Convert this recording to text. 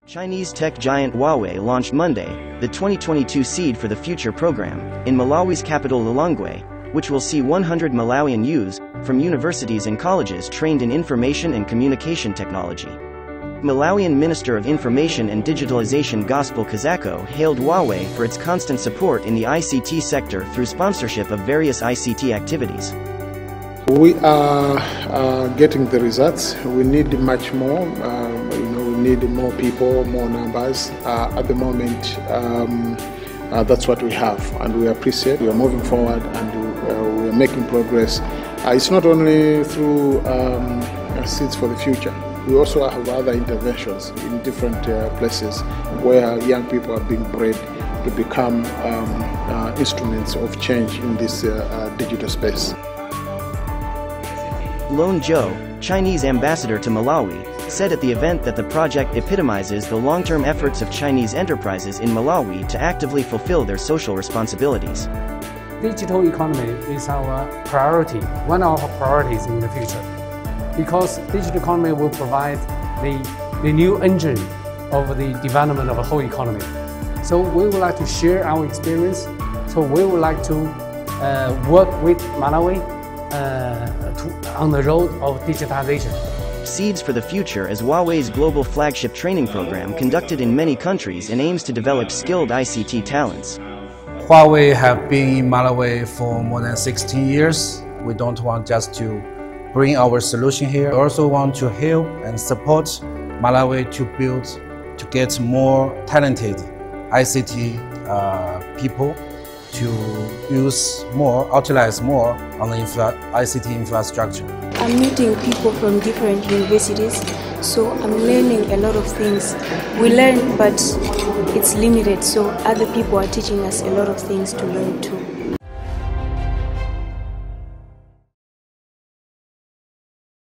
Chinese tech giant Huawei launched Monday the 2022 Seed for the Future program in Malawi's capital Lilongwe, which will see 100 Malawian youths from universities and colleges trained in information and communication technology. Malawian Minister of Information and Digitalization Gospel Kazako hailed Huawei for its constant support in the ICT sector through sponsorship of various ICT activities. We are getting the results. We need much more. We need more people, more numbers. At the moment, that's what we have, and we appreciate. We are moving forward, and we are making progress. It's not only through Seeds for the Future. We also have other interventions in different places where young people are being bred to become instruments of change in this digital space. Lone Zhou, Chinese ambassador to Malawi, said at the event that the project epitomizes the long-term efforts of Chinese enterprises in Malawi to actively fulfill their social responsibilities. Digital economy is our priority, one of our priorities in the future, because digital economy will provide the new engine of the development of the whole economy. So we would like to share our experience. So we would like to work with Malawi on the road of digitization. Seeds for the Future is Huawei's global flagship training program conducted in many countries and aims to develop skilled ICT talents. Huawei have been in Malawi for more than 16 years. We don't want just to bring our solution here. We also want to help and support Malawi to get more talented ICT people to utilize more on the ICT infrastructure. I'm meeting people from different universities, so I'm learning a lot of things. We learn, but it's limited, so other people are teaching us a lot of things to learn too.